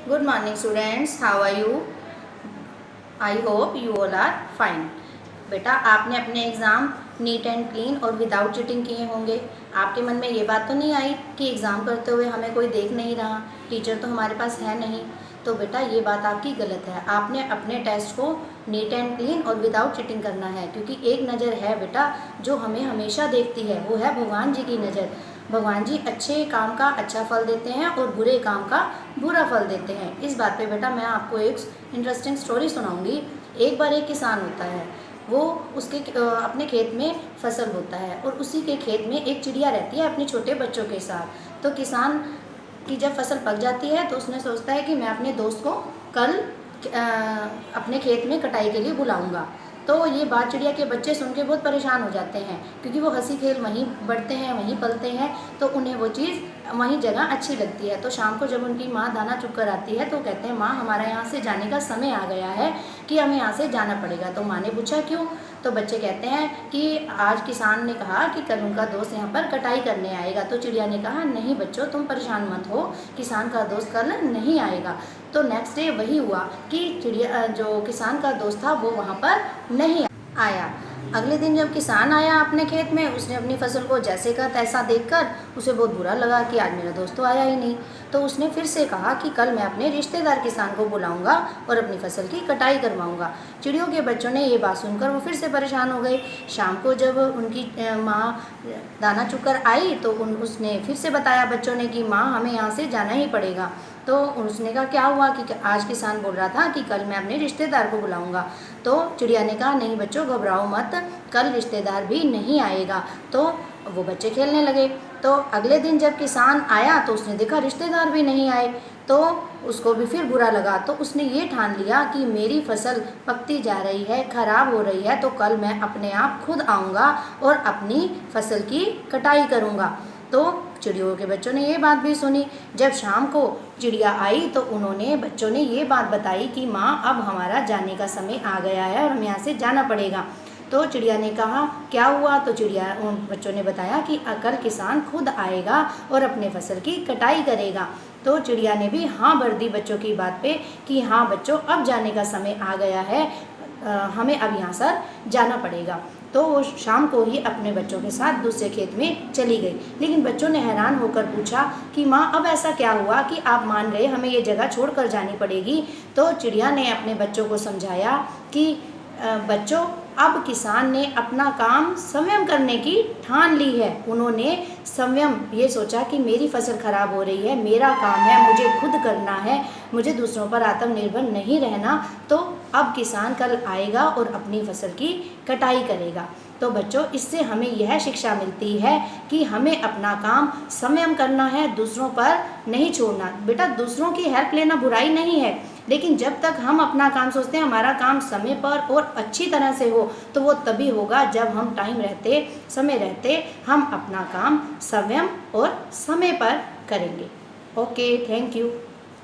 Good morning students, how are you? I hope you all are fine. बेटा आपने अपने exam neat and clean और without cheating किए होंगे। आपके मन में ये बात तो नहीं आई कि एग्ज़ाम करते हुए हमें कोई देख नहीं रहा, टीचर तो हमारे पास है नहीं। तो बेटा ये बात आपकी गलत है। आपने अपने टेस्ट को नीट एंड क्लीन और विदाउट चीटिंग करना है, क्योंकि एक नज़र है बेटा जो हमें हमेशा देखती है, वो है भगवान जी की नज़र। भगवान जी अच्छे काम का अच्छा फल देते हैं और बुरे काम का बुरा फल देते हैं। इस बात पे बेटा मैं आपको एक इंटरेस्टिंग स्टोरी सुनाऊंगी। एक बार एक किसान होता है, वो उसके अपने खेत में फसल होता है और उसी के खेत में एक चिड़िया रहती है अपने छोटे बच्चों के साथ। तो किसान की जब फसल पक जाती है तो उसने सोचता है कि मैं अपने दोस्त को कल अपने खेत में कटाई के लिए बुलाऊंगा। तो ये बात चिड़िया के बच्चे सुन के बहुत परेशान हो जाते हैं, क्योंकि वो हंसी खेल वहीं बढ़ते हैं, वहीं पलते हैं, तो उन्हें वो चीज़ वहीं जगह अच्छी लगती है। तो शाम को जब उनकी माँ दाना चुग कर आती है तो कहते हैं, माँ हमारा यहाँ से जाने का समय आ गया है कि हमें यहाँ से जाना पड़ेगा। तो माँ ने पूछा क्यों? तो बच्चे कहते हैं कि आज किसान ने कहा कि कल उनका दोस्त यहाँ पर कटाई करने आएगा। तो चिड़िया ने कहा, नहीं बच्चों तुम परेशान मत हो, किसान का दोस्त कल नहीं आएगा। तो नेक्स्ट डे वही हुआ कि चिड़िया जो किसान का दोस्त था वो वहाँ पर नहीं आया। अगले दिन जब किसान आया अपने खेत में, उसने अपनी फसल को जैसे का तैसा देखकर उसे बहुत बुरा लगा कि आज मेरा दोस्त तो आया ही नहीं। तो उसने फिर से कहा कि कल मैं अपने रिश्तेदार किसान को बुलाऊंगा और अपनी फसल की कटाई करवाऊंगा। चिड़ियों के बच्चों ने ये बात सुनकर वो फिर से परेशान हो गए। शाम को जब उनकी माँ दाना चुगकर आई तो उसने फिर से बताया बच्चों ने कि माँ हमें यहाँ से जाना ही पड़ेगा। तो उसने कहा क्या हुआ? कि आज किसान बोल रहा था कि कल मैं अपने रिश्तेदार को बुलाऊंगा। तो चिड़िया ने कहा, नहीं बच्चों घबराओ मत, कल रिश्तेदार भी नहीं आएगा। तो वो बच्चे खेलने लगे। तो अगले दिन जब किसान आया तो उसने देखा रिश्तेदार भी नहीं आए, तो उसको भी फिर बुरा लगा। तो उसने ये ठान लिया कि मेरी फसल पकती जा रही है, ख़राब हो रही है, तो कल मैं अपने आप खुद आऊँगा और अपनी फसल की कटाई करूँगा। तो चिड़ियों के बच्चों ने ये बात भी सुनी। जब शाम को चिड़िया आई तो बच्चों ने ये बात बताई कि माँ अब हमारा जाने का समय आ गया है और हमें यहाँ से जाना पड़ेगा। तो चिड़िया ने कहा क्या हुआ? तो उन बच्चों ने बताया कि कल किसान खुद आएगा और अपने फसल की कटाई करेगा। तो चिड़िया ने भी हाँ भर दी बच्चों की बात पे कि हाँ बच्चों अब जाने का समय आ गया है, हमें अब यहाँ से जाना पड़ेगा। तो वो शाम को ही अपने बच्चों के साथ दूसरे खेत में चली गई। लेकिन बच्चों ने हैरान होकर पूछा कि माँ अब ऐसा क्या हुआ कि आप मान गए, हमें ये जगह छोड़कर जानी पड़ेगी। तो चिड़िया ने अपने बच्चों को समझाया कि बच्चों अब किसान ने अपना काम स्वयं करने की ठान ली है। उन्होंने स्वयं ये सोचा कि मेरी फसल खराब हो रही है, मेरा काम है, मुझे खुद करना है, मुझे दूसरों पर आत्मनिर्भर नहीं रहना। तो अब किसान कल आएगा और अपनी फसल की कटाई करेगा। तो बच्चों इससे हमें यह शिक्षा मिलती है कि हमें अपना काम स्वयं करना है, दूसरों पर नहीं छोड़ना। बेटा दूसरों की हेल्प लेना बुराई नहीं है, लेकिन जब तक हम अपना काम सोचते हैं हमारा काम समय पर और अच्छी तरह से हो, तो वो तभी होगा जब हम समय रहते हम अपना काम स्वयं और समय पर करेंगे। Okay, thank you.